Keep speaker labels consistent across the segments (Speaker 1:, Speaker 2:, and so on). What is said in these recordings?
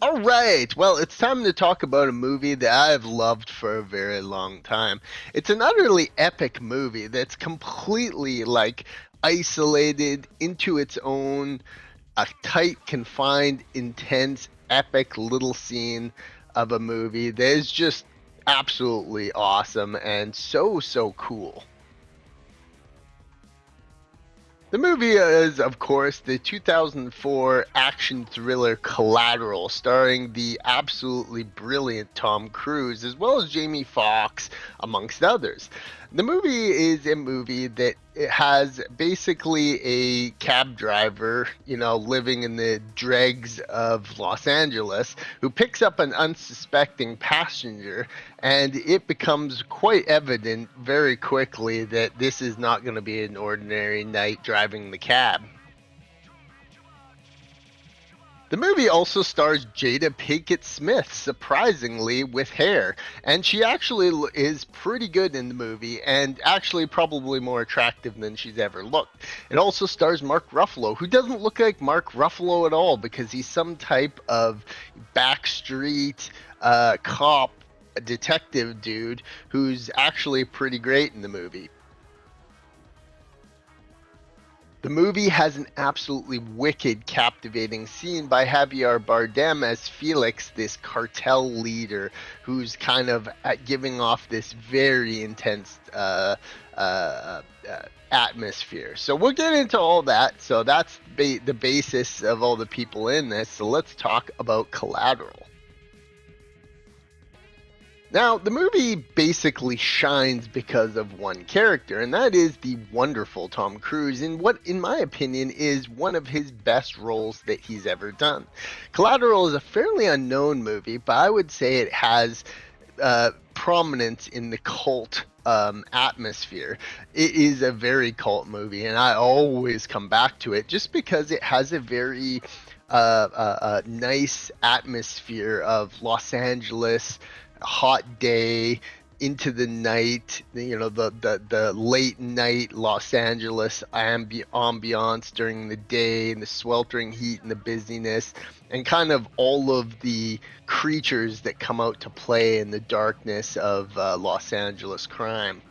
Speaker 1: All right. Well, it's time to talk about a movie that I've loved for a very long time. It's an utterly epic movie that's completely like isolated into its own, a tight, confined, intense, epic little scene of a movie that is just absolutely awesome and so cool. The movie is, of course, the 2004 action thriller Collateral, starring the absolutely brilliant Tom Cruise, as well as Jamie Foxx, amongst others. The movie is a movie that it has basically a cab driver, living in the dregs of Los Angeles, who picks up an unsuspecting passenger, and it becomes quite evident very quickly that this is not going to be an ordinary night driving the cab. The movie also stars Jada Pinkett Smith, surprisingly, with hair, and she actually is pretty good in the movie, and actually probably more attractive than she's ever looked. It also stars Mark Ruffalo, who doesn't look like Mark Ruffalo at all because he's some type of backstreet cop detective dude who's actually pretty great in the movie. The movie has an absolutely wicked, captivating scene by Javier Bardem as Felix, this cartel leader who's kind of giving off this very intense atmosphere. So we'll get into all that. So that's the basis of all the people in this. So let's talk about Collateral. Now, the movie basically shines because of one character, and that is the wonderful Tom Cruise in what, in my opinion, is one of his best roles that he's ever done. Collateral is a fairly unknown movie, but I would say it has prominence in the cult atmosphere. It is a very cult movie, and I always come back to it just because it has a very nice atmosphere of Los Angeles, hot day into the night, the late night Los Angeles ambiance during the day, and the sweltering heat and the busyness, and kind of all of the creatures that come out to play in the darkness of Los Angeles crime.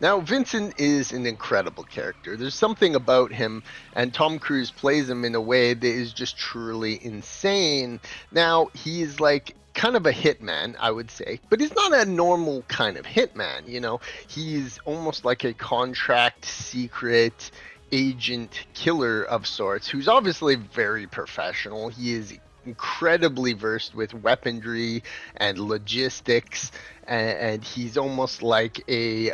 Speaker 1: Now, Vincent is an incredible character. There's something about him, and Tom Cruise plays him in a way that is just truly insane. Now, he's like kind of a hitman, I would say, but he's not a normal kind of hitman, He's almost like a contract secret agent killer of sorts who's obviously very professional. He is incredibly versed with weaponry and logistics, and he's almost like a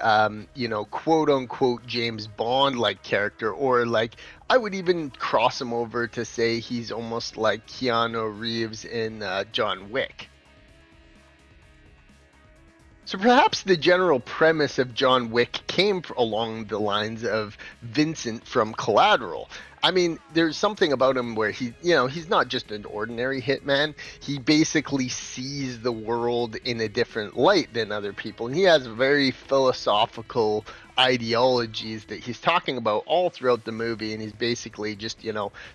Speaker 1: quote unquote James Bond like character, or like I would even cross him over to say he's almost like Keanu Reeves in John Wick. So perhaps the general premise of John Wick came along the lines of Vincent from Collateral. I mean, there's something about him where he's not just an ordinary hitman. He basically sees the world in a different light than other people. And he has very philosophical ideologies that he's talking about all throughout the movie. And he's basically just,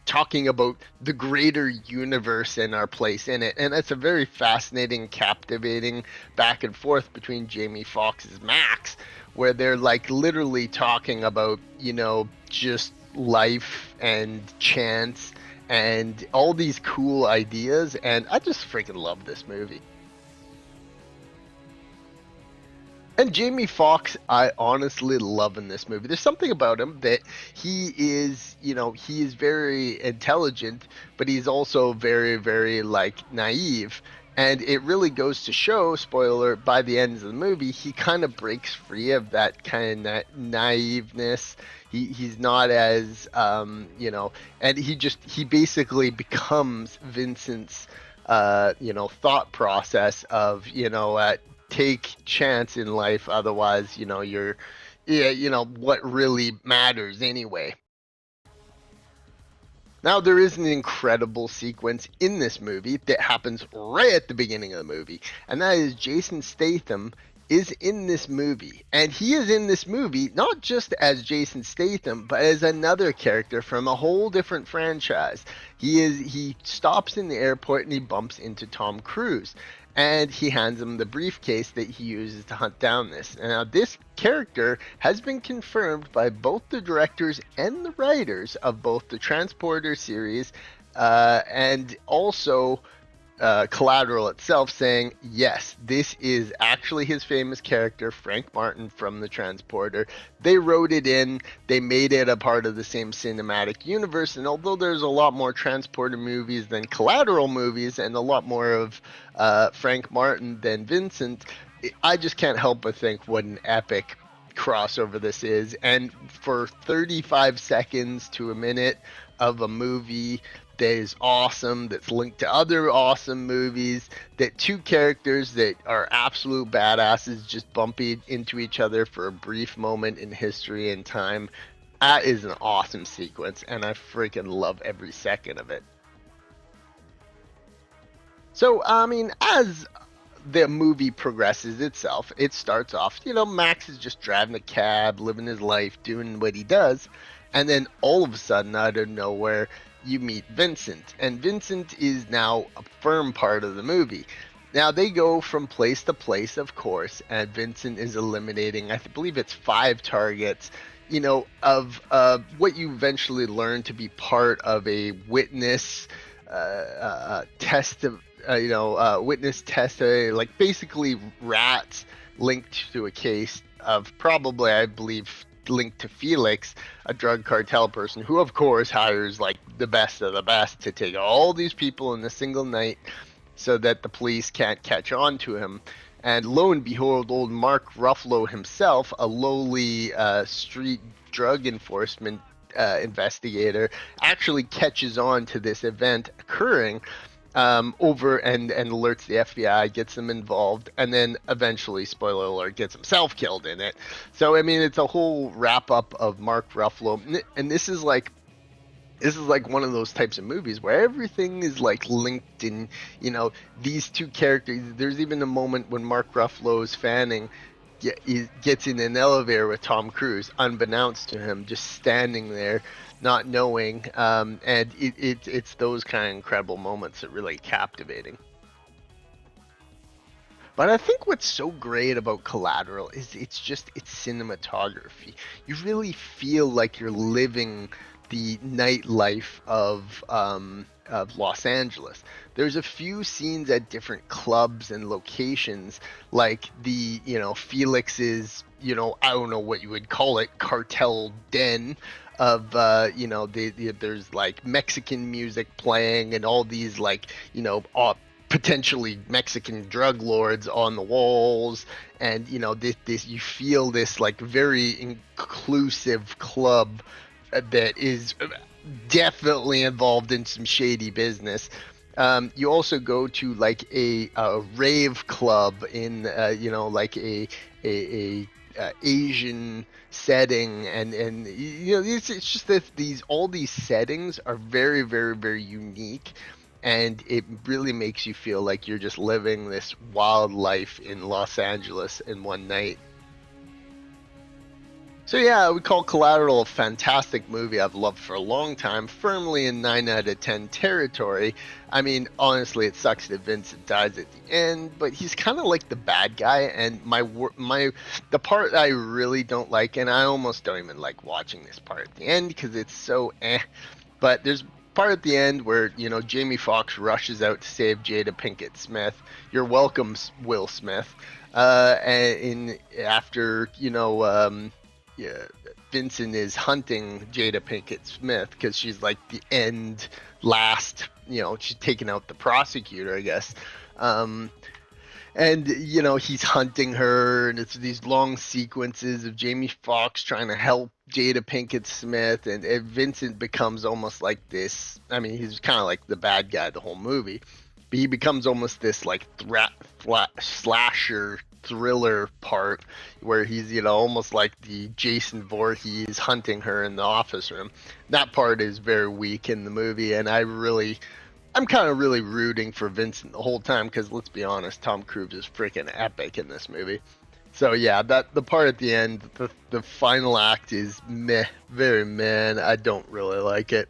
Speaker 1: talking about the greater universe and our place in it. And it's a very fascinating, captivating back and forth between Jamie Foxx's Max, where they're like literally talking about, just life and chance and all these cool ideas. And I just freaking love this movie. And Jamie Foxx, I honestly love in this movie. There's something about him that he is very intelligent, but he's also very, very like naive. And it really goes to show, spoiler, by the end of the movie, he kind of breaks free of that kind of naiveness. He's not as, and he basically becomes Vincent's, thought process of, take chance in life, otherwise you're yeah what really matters anyway. Now, there is an incredible sequence in this movie that happens right at the beginning of the movie, and that is Jason Statham is in this movie. And he is in this movie not just as Jason Statham, but as another character from a whole different franchise. He stops in the airport and he bumps into Tom Cruise. And he hands him the briefcase that he uses to hunt down this. And now, this character has been confirmed by both the directors and the writers of both the Transporter series, and also Collateral itself, saying, yes, this is actually his famous character, Frank Martin from the Transporter. They wrote it in, they made it a part of the same cinematic universe, and although there's a lot more Transporter movies than Collateral movies, and a lot more of Frank Martin than Vincent, I just can't help but think what an epic crossover this is. And for 35 seconds to a minute of a movie that is awesome, that's linked to other awesome movies, that two characters that are absolute badasses just bump into each other for a brief moment in history and time. That is an awesome sequence, and I freaking love every second of it. So, I mean, as the movie progresses itself, it starts off, Max is just driving a cab, living his life, doing what he does. And then all of a sudden, out of nowhere, you meet Vincent. And Vincent is now a firm part of the movie. Now, they go from place to place, of course, and Vincent is eliminating, I believe it's 5 targets, of what you eventually learn to be part of a witness test of witness test, like basically rats linked to a case of, probably, I believe, linked to Felix, a drug cartel person who, of course, hires like the best of the best to take all these people in a single night so that the police can't catch on to him. And lo and behold, old Mark Ruffalo himself, a lowly street drug enforcement investigator, actually catches on to this event occurring, over and alerts the FBI, gets them involved, and then eventually, spoiler alert, gets himself killed in it. So, I mean, it's a whole wrap up of Mark Ruffalo, and this is like one of those types of movies where everything is like linked in, these two characters. There's even a moment when Mark Ruffalo is fanning, he gets in an elevator with Tom Cruise, unbeknownst to him, just standing there, not knowing. And it's those kind of incredible moments that really captivating. But I think what's so great about Collateral is it's cinematography. You really feel like you're living the nightlife of Los Angeles. There's a few scenes at different clubs and locations, like the Felix's, I don't know what you would call it, cartel den of there's like Mexican music playing and all these like potentially Mexican drug lords on the walls, and this you feel this like very inclusive club that is definitely involved in some shady business. You also go to like a rave club in like a Asian setting, and it's just that all these settings are very, very, very unique, and it really makes you feel like you're just living this wild life in Los Angeles in one night. So yeah, we call Collateral a fantastic movie I've loved for a long time, firmly in 9 out of 10 territory. I mean, honestly, it sucks that Vincent dies at the end, but he's kind of like the bad guy, and the part I really don't like, and I almost don't even like watching this part at the end because it's so but there's part at the end where Jamie Foxx rushes out to save Jada Pinkett Smith. You're welcome, Will Smith. And after yeah, Vincent is hunting Jada Pinkett Smith because she's like the last, she's taking out the prosecutor, I guess. And he's hunting her, and it's these long sequences of Jamie Foxx trying to help Jada Pinkett Smith, and Vincent becomes almost like this. I mean, he's kind of like the bad guy the whole movie, but he becomes almost this like slasher thriller part where he's almost like the Jason Voorhees hunting her in the office room. That part is very weak in the movie, and I'm kind of really rooting for Vincent the whole time because, let's be honest, Tom Cruise is freaking epic in this movie. So yeah, that the part at the end, the final act is meh, very meh. And I don't really like it.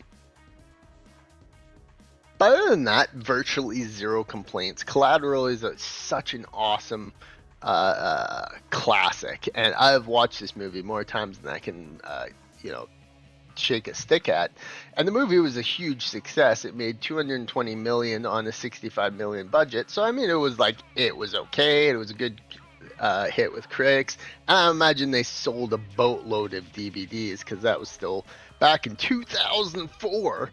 Speaker 1: But other than that, virtually zero complaints. Collateral is such an awesome classic, and I've watched this movie more times than I can, you know, shake a stick at. And the movie was a huge success. It made 220 million on a 65 million budget. So I mean, it was like it was okay. It was a good hit with critics. And I imagine they sold a boatload of DVDs because that was still back in 2004.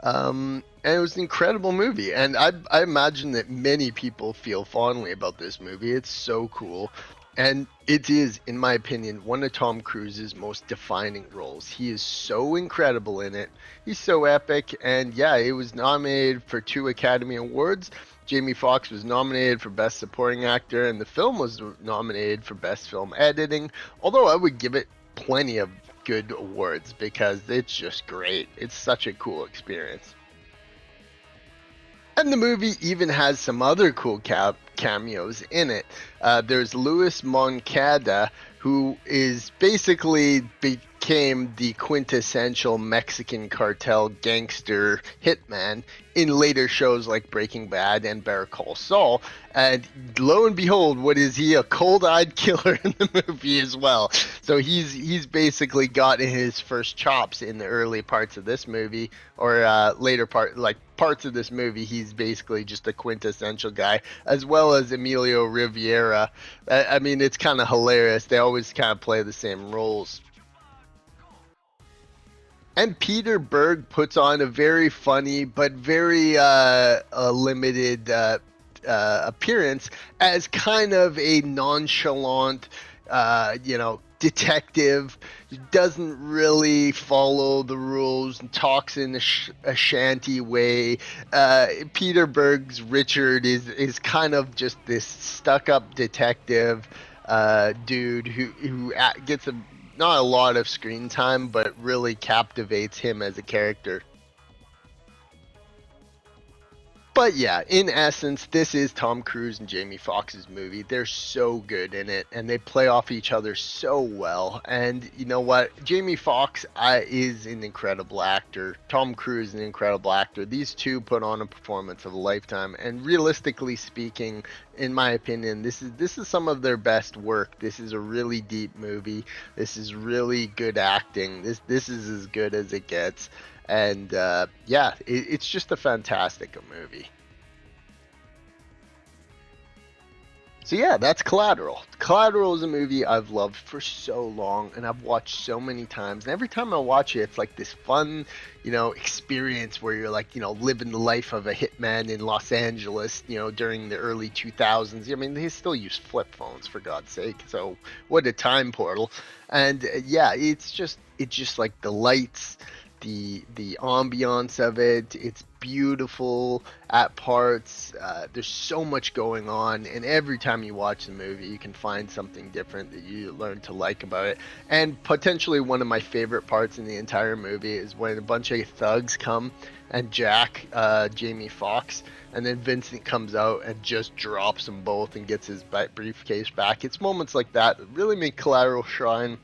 Speaker 1: And it was an incredible movie, and I imagine that many people feel fondly about this movie. It's so cool, and it is, in my opinion, one of Tom Cruise's most defining roles. He is so incredible in it. He's so epic, and yeah, it was nominated for 2 Academy Awards. Jamie Foxx was nominated for Best Supporting Actor, and the film was nominated for Best Film Editing. Although I would give it plenty of good awards because it's just great. It's such a cool experience. And the movie even has some other cool cameos in it. There's Louis Moncada, who is basically became the quintessential Mexican cartel gangster hitman in later shows like Breaking Bad and Better Call Saul. And lo and behold, what is he? A cold-eyed killer in the movie as well. So he's basically gotten his first chops in the early parts of this movie, or later parts of this movie. He's basically just a quintessential guy, as well as Emilio Riviera. I mean, it's kind of hilarious. They always kind of play the same roles. And Peter Berg puts on a very funny but very limited appearance as kind of a nonchalant, detective. He doesn't really follow the rules and talks in a shanty way. Peter Berg's Richard is kind of just this stuck-up detective dude who gets not a lot of screen time, but really captivates him as a character. But yeah, in essence, this is Tom Cruise and Jamie Foxx's movie. They're so good in it, and they play off each other so well. And you know what? Jamie Foxx is an incredible actor. Tom Cruise is an incredible actor. These two put on a performance of a lifetime. And realistically speaking, in my opinion, this is some of their best work. This is a really deep movie. This is really good acting. This is as good as it gets. And yeah, it's just a fantastic movie. So yeah, that's Collateral. Collateral is a movie I've loved for so long, and I've watched so many times. And every time I watch it, it's like this fun, experience where you're like, living the life of a hitman in Los Angeles, during the early 2000s. I mean, they still use flip phones for God's sake. So what a time portal. And yeah, it's just like the lights, the ambiance of it. It's beautiful at parts. There's so much going on, and every time you watch the movie, you can find something different that you learn to like about it. And potentially one of my favorite parts in the entire movie is when a bunch of thugs come and jack Jamie Foxx, and then Vincent comes out and just drops them both and gets his briefcase back. It's moments like that that really make Collateral shine.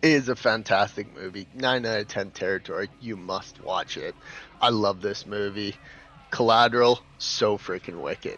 Speaker 1: It is a fantastic movie. 9 out of 10 territory. You must watch it. I love this movie. Collateral, so freaking wicked.